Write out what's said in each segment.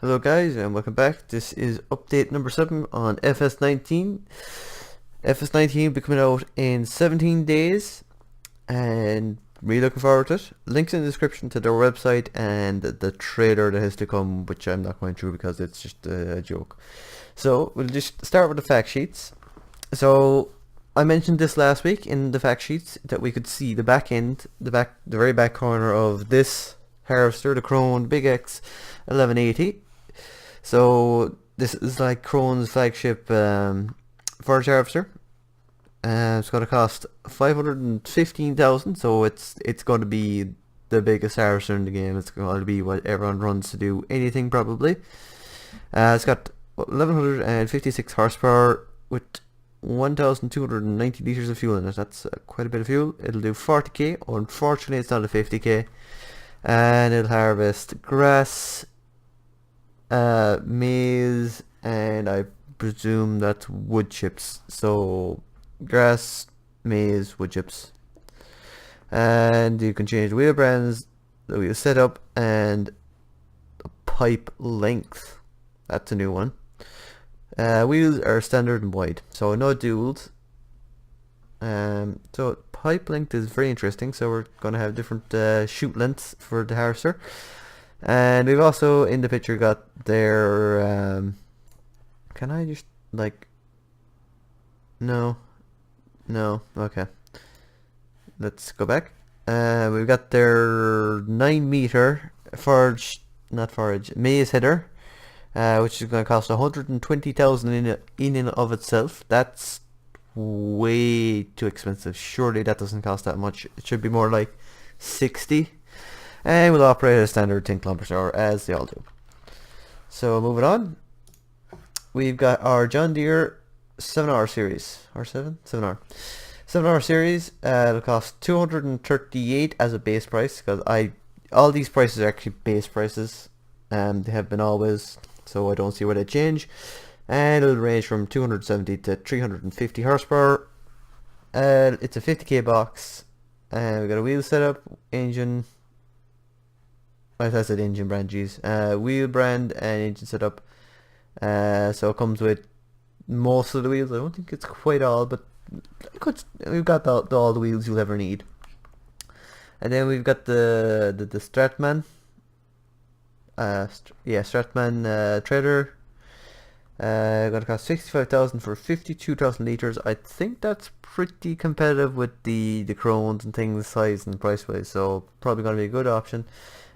Hello guys and welcome back. This is update number 7 on FS19. FS19 will be coming out in 17 days and really looking forward to it. Links in the description to their website and the trailer that has to come, which I'm not going through because it's just a joke. So we'll just start with the fact sheets. So I mentioned this last week in the fact sheets that we could see the back end, the very back corner of this harvester, the Krone Big X 1180. So this is like Krone's flagship forage harvester. It's going to cost 515,000, so it's going to be the biggest harvester in the game. It's going to be what everyone runs to do anything probably. It's got 1156 horsepower with 1,290 liters of fuel in it. That's quite a bit of fuel. It'll do 40k. Unfortunately, it's not a 50k, and it'll harvest grass, maize, and I presume that's wood chips. So grass, maize, wood chips. And you can change the wheel brands, the wheel setup, and the pipe length. That's a new one. Wheels are standard and wide, so no duals. So pipe length is very interesting. So we're going to have different chute lengths for the harvester. And we've also in the picture got their can I just like no okay, let's go back. We've got their 9-meter maize header, which is going to cost 120,000 in and of itself. That's way too expensive. Surely that doesn't cost that much. It should be more like 60. And we'll operate at a standard 10 kilometers per hour as they all do. So moving on, we've got our John Deere 7R series, R7? 7R. 7R series, it'll cost 238 as a base price, because all these prices are actually base prices, and they have been always, so I don't see why they change. And it'll range from 270 to 350 horsepower. It's a 50k box, and we've got a wheel setup, engine. I said engine brand, geez. Wheel brand and engine setup. So it comes with most of the wheels. I don't think it's quite all, but we've got all the wheels you'll ever need. And then we've got the Stratman. Stratman trailer. Gonna cost 65,000 for 52,000 liters. I think that's pretty competitive with the Krones and things, size and price wise. So probably gonna be a good option.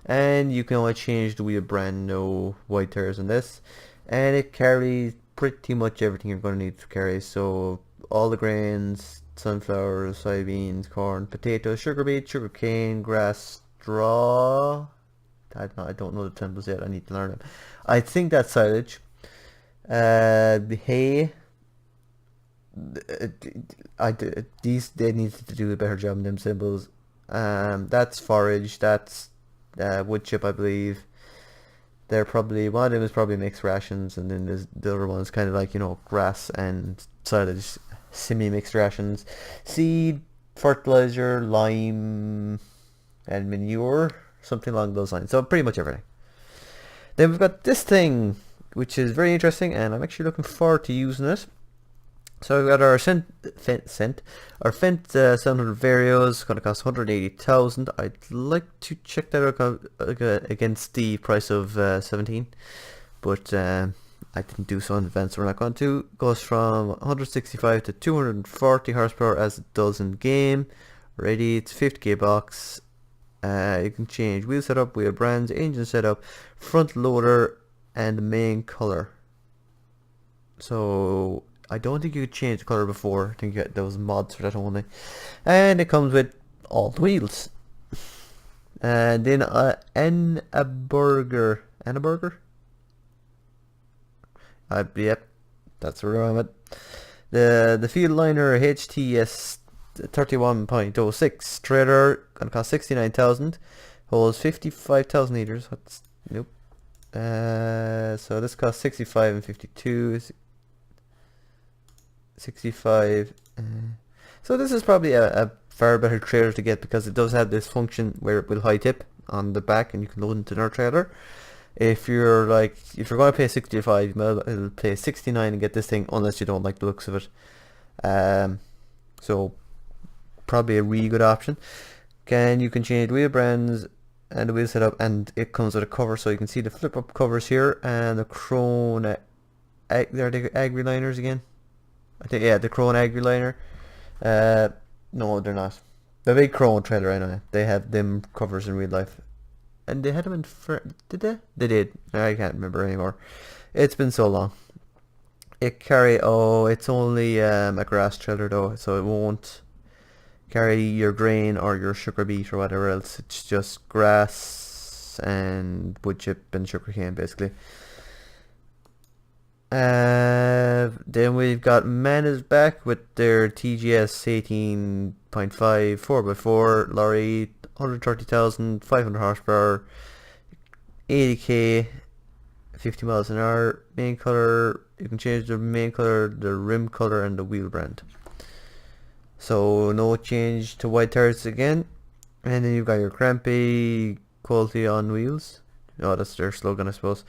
And you can only change the wheel brand, no white tires on this. And it carries pretty much everything you're going to need to carry. So all the grains, sunflowers, soybeans, corn, potatoes, sugar beet, sugar cane, grass, straw. I don't know the terms yet. I need to learn them. I think that's silage. The hay. They need to do a better job on them symbols. That's forage. That's wood chip, I believe. They're probably, one of them is probably mixed rations, and then there's the other one is kind of like, grass and silage, semi-mixed rations. Seed, fertilizer, lime, and manure, something along those lines. So pretty much everything. Then we've got this thing, which is very interesting, and I'm actually looking forward to using it. So we've got our Fendt 700 Varios, going to cost 180,000. I'd like to check that out against the price of 17, but I didn't do so in advance, so we're not going to. Goes from 165 to 240 horsepower as it does in game. Ready, it's 50k box. You can change wheel setup, wheel brands, engine setup, front loader, and the main color. So I don't think you could change the color before. I think there was mods for that only. And it comes with all the wheels. And then a burger. Yep, that's where I'm at. The Field Liner HTS 31.06 trailer, gonna cost 69,000. Holds 55,000 liters. That's nope. So this costs 65 and 52. 65. So this is probably a far better trailer to get, because it does have this function where it will high tip on the back and you can load into another trailer. If you're going to pay 65, you might as well pay 69 and get this thing, unless you don't like the looks of it. So probably a really good option. You can change wheel brands and the wheel setup, and it comes with a cover, so you can see the flip up covers here and the Krone. They're the Agri liners again. I think, yeah, the Krone Agri liner. No, they're not. The big Krone trailer, I know. They have them covers in real life. And they had them in did they? They did. I can't remember anymore. It's been so long. It's only a grass trailer though, so it won't carry your grain or your sugar beet or whatever else. It's just grass and wood chip and sugar cane basically. Then we've got Mana's back with their TGS 18.5 4x4 lorry, 130,000, 500 horsepower, 80k, 50 miles an hour. Main color, you can change the main color, the rim color, and the wheel brand. So no change to white tires again. And then you've got your Crampy quality on wheels. Oh, that's their slogan, I suppose.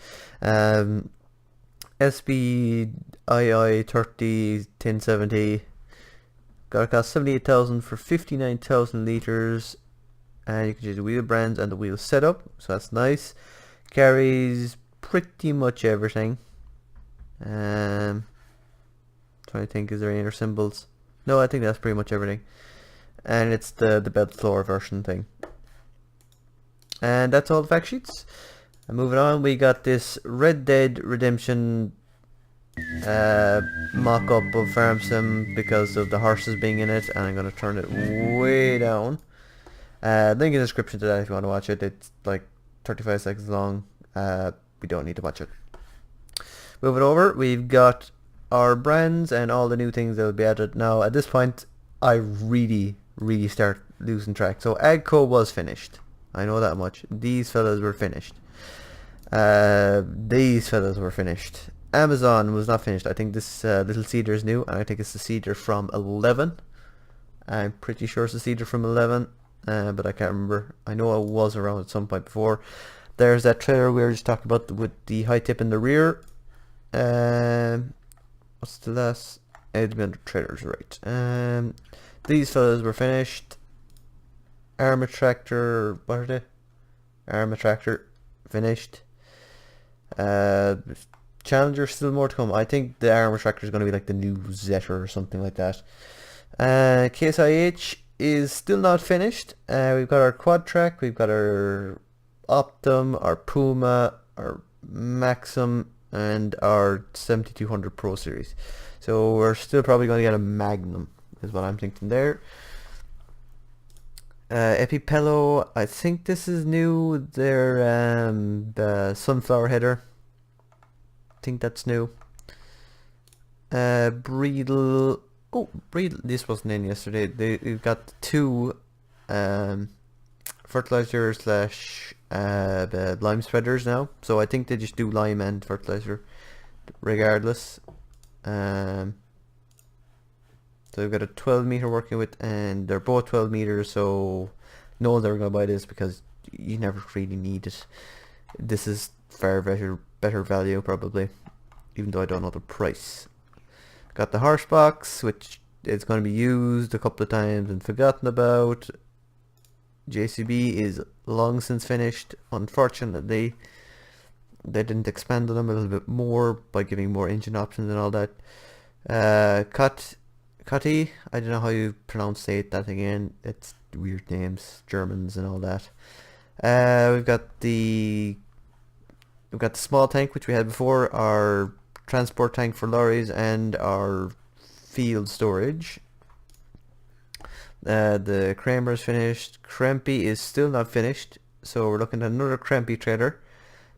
SBII 30 1070. Gotta cost 78,000 for 59,000 litres. And you can choose the wheel brands and the wheel setup, so that's nice. Carries pretty much everything. Trying to think, is there any other symbols? No, I think that's pretty much everything. And it's the bed floor version thing. And that's all the fact sheets. And moving on, we got this Red Dead Redemption mock-up of Farm Sim because of the horses being in it, and I'm going to turn it way down. Link in the description to that if you want to watch it. It's like 35 seconds long. We don't need to watch it. Moving over, we've got our brands and all the new things that will be added. Now at this point I really start losing track. So Agco was finished, I know that much. These fellas were finished. Amazon was not finished. I think this little cedar is new, and I think it's the cedar from 11. I'm pretty sure it's the cedar from 11, but I can't remember. I know it was around at some point before. There's that trailer we were just talking about with the high tip in the rear. What's the last? Edmund trailers, right? These fellas were finished. Arma Tractor, what are they? Arma Tractor, finished. Challenger, still more to come. I think the Arma Tractor is going to be like the new Zetter or something like that. Case IH is still not finished. We've got our Quad Track, we've got our Optum, our Puma, our Maxim, and our 7200 Pro Series. So we're still probably going to get a Magnum, is what I'm thinking there. Epipello, I think this is new. Their the sunflower header, I think that's new. Breedle, this wasn't in yesterday. They've got two fertilizer slash the lime spreaders now, so I think they just do lime and fertilizer regardless. So we've got a 12 meter working with, and they're both 12 meters, so no one's ever gonna buy this because you never really need it. This is far better value probably, even though I don't know the price. Got the horse box, which is going to be used a couple of times and forgotten about. JCB is long since finished. Unfortunately, they didn't expand on them a little bit more by giving more engine options and all that. Cutty, I don't know how you pronounce that again. It's weird names, Germans and all that. We've got the small tank, which we had before, our transport tank for lorries, and our field storage. The Kramer is finished. Crampy is still not finished, so we're looking at another Crampy trailer,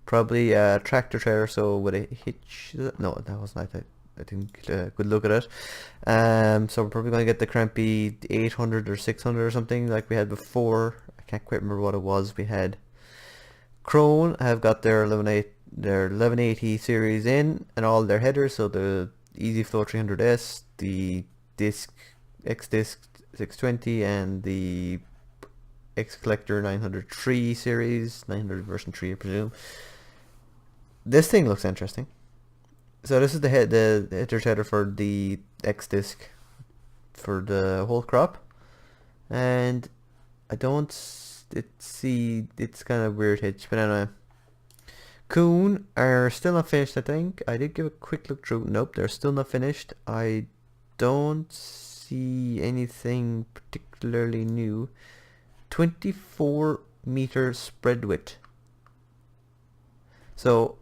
probably a tractor trailer, so with a hitch. No, that wasn't. I think good look at it. So we're probably going to get the Crampy 800 or 600 or something like we had before. I can't quite remember what it was we had. Krone have got their 1180 series in, and all their headers, so the Easy Flow 300S, the X-Disc 620, and the X Collector 903 series, 900 version 3 I presume. this thing looks interesting. So this is the header header for the X disc for the whole crop, and I don't see, it's kind of weird hitch, but anyway. Coon are still not finished, I think. I did give a quick look through. Nope, they're still not finished. I don't see anything particularly new. 24-meter spread width. So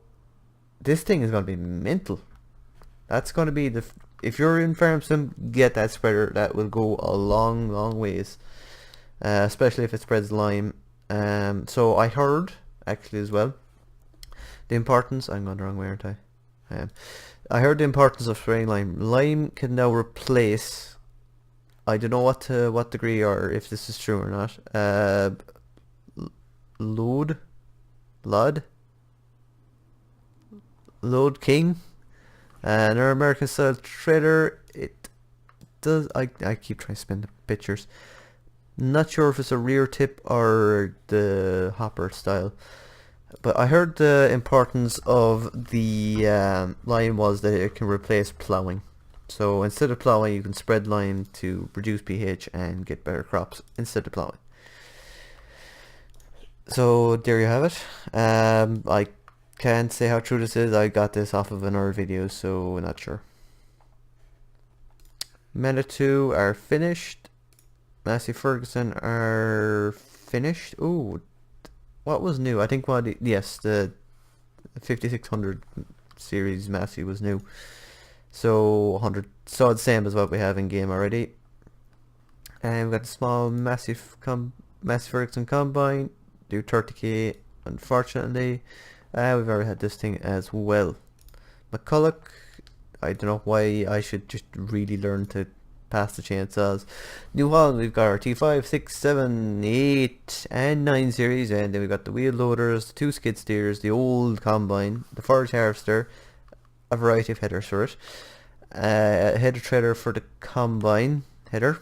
this thing is going to be mental. That's going to be the... If you're in farm sim, get that spreader. That will go a long, long ways. Especially if it spreads lime. So I heard, actually as well, the importance... I'm going the wrong way, aren't I? I heard the importance of spraying lime. Lime can now replace... I don't know what degree or if this is true or not. Load King, our American style trailer. It does. I keep trying to spin the pictures. Not sure if it's a rear tip or the hopper style, but I heard the importance of the lime was that it can replace ploughing. So instead of ploughing, you can spread lime to reduce pH and get better crops instead of ploughing. So there you have it. I can't say how true this is. I got this off of another video, so not sure. Meta 2 are finished. Massey Ferguson are finished. Ooh, what was new? I think yes, the 5600 series Massey was new. So 100, so the same as what we have in game already. And we've got the small Massey Ferguson combine. Do 30k, unfortunately. We've already had this thing as well. McCulloch, I don't know why I should just really learn to pass the chainsaws. New Holland, we've got our T5, 6, 7, 8 and 9 series, and then we've got the wheel loaders, the 2 skid steers, the old combine, the forage harvester, a variety of headers for it, a header trailer for the combine header,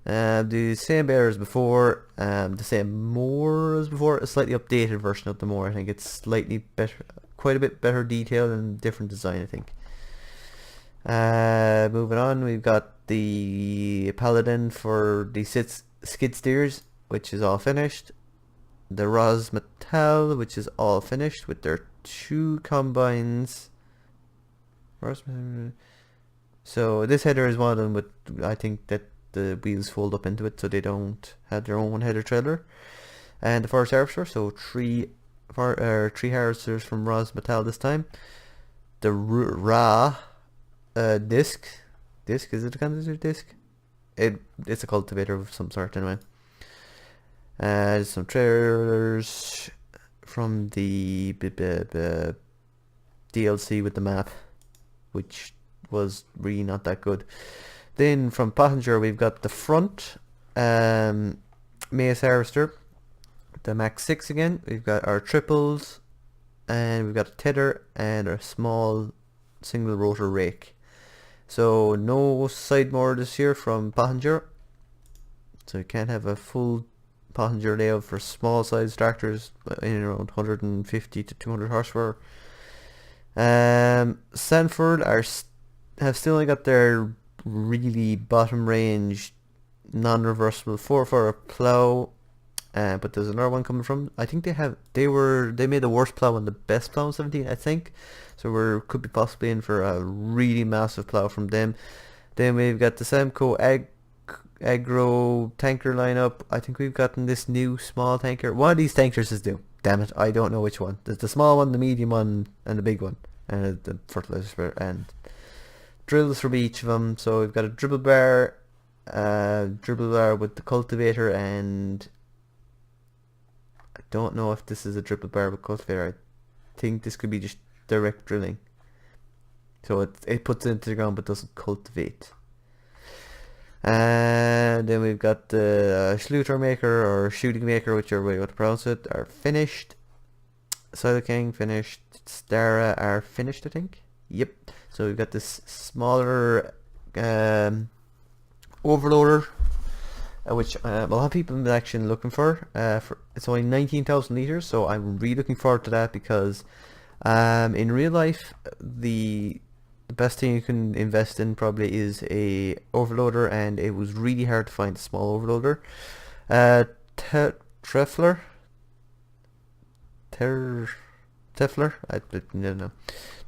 the same bear as before, the same mower as before, a slightly updated version of the mower. I think it's slightly better, quite a bit better detail and different design, I think. Moving on, we've got the Paladin for the skid steers, which is all finished. The Ros Metal, which is all finished with their 2 combines. So this header is one of them, but I think that the wheels fold up into it so they don't have their own header trailer. And the forest harvester, so three harvesters from Ros Metal this time. The Ra disc, is it a cultivator disc? It's a cultivator of some sort anyway. Some trailers from the DLC with the map, which was really not that good. Then from passenger, we've got the front Mace harvester, the Max 6 again. We've got our triples, and we've got a tether and a small single rotor rake. So no side mower this year from passenger. So you can't have a full passenger layout for small size tractors in around 150 to 200 horsepower. Sanford have still only got their really bottom range non-reversible 4 plow, but there's another one coming from, I think they made the worst plow and the best plow in 17, I think, so we could be possibly in for a really massive plow from them. Then we've got the Semco Agro tanker lineup. I think we've gotten this new small tanker. One of these tankers is new, damn it, I don't know which one. There's the small one, the medium one and the big one, and the fertilizer sprayer, and drills from each of them. So we've got a dribble bar with the cultivator, and I don't know if this is a dribble bar with cultivator. I think this could be just direct drilling, so it puts it into the ground but doesn't cultivate. And then we've got the Schluter maker or shooting maker, whichever way you want to pronounce it, are finished. Soil King finished. Stara are finished, I think. Yep. So we've got this smaller overloader, which a lot of people have been actually looking for. It's only 19,000 litres, so I'm really looking forward to that, because In real life, the best thing you can invest in probably is a overloader, and it was really hard to find a small overloader. Trefler, Tefler, I don't know.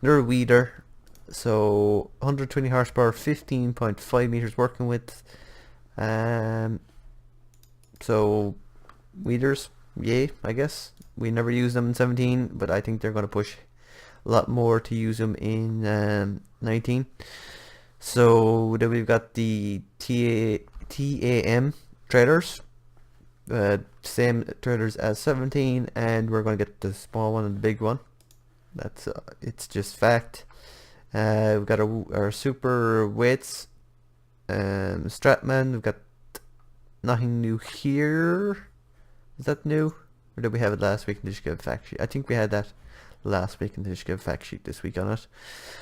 Another weeder. So 120 horsepower, 15.5 meters working width. So weeders, yay, I guess. We never used them in 17, but I think they're going to push a lot more to use them in 19. So then we've got the TAM traders, same traders as 17, and we're going to get the small one and the big one. That's it's just fact. We've got our super weights, Stratman. We've got nothing new here. Is that new? Or did we have it last week and they just give a fact sheet? I think we had that last week and they just give a fact sheet this week on it.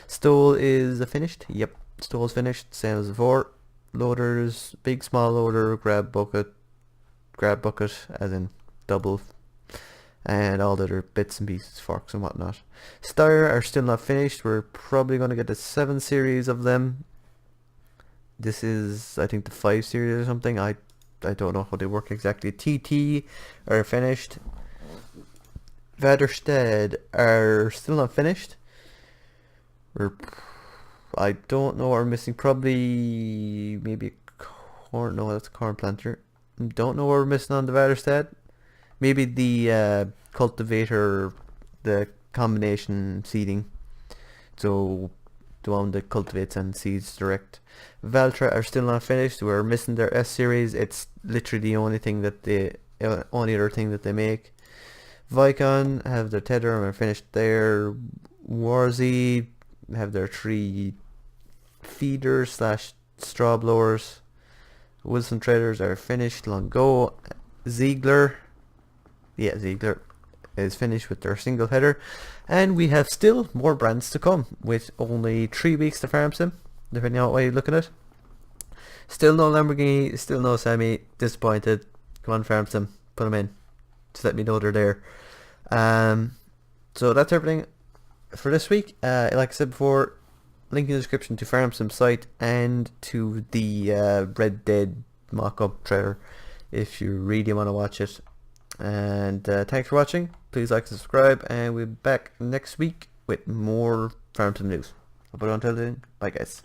Stole is finished. Yep, Stole's finished. Same as before. Loaders, big, small loader, grab bucket as in double, and all the other bits and pieces, forks and whatnot. Steyr are still not finished. We're probably going to get the 7 series of them. This is, I think, the 5 series or something. I don't know how they work exactly. TT are finished. Vaderstead are still not finished. I don't know what we're missing. Probably maybe corn. No, that's a corn planter. Don't know what we're missing on the Vaderstead. Maybe the cultivator, the combination seeding. So the one that cultivates and seeds direct. Valtra are still not finished. We're missing their S series. It's literally the only thing that only other thing that they make. Vicon have their tether and are finished there. Warzy have their 3 feeders slash straw blowers. Wilson traders are finished long ago. Ziegler is finished with their single header, and we have still more brands to come with only 3 weeks to farm sim, depending on what way you're looking at. Still no Lamborghini, still no Semi. Disappointed. Come on, farm sim, put them in. Just let me know they're there. So that's everything for this week. Like I said before, link in the description to farm sim site and to the Red Dead mock-up trailer if you really want to watch it. And thanks for watching. Please like and subscribe, and we'll be back next week with more farm sim news. But until then, bye guys.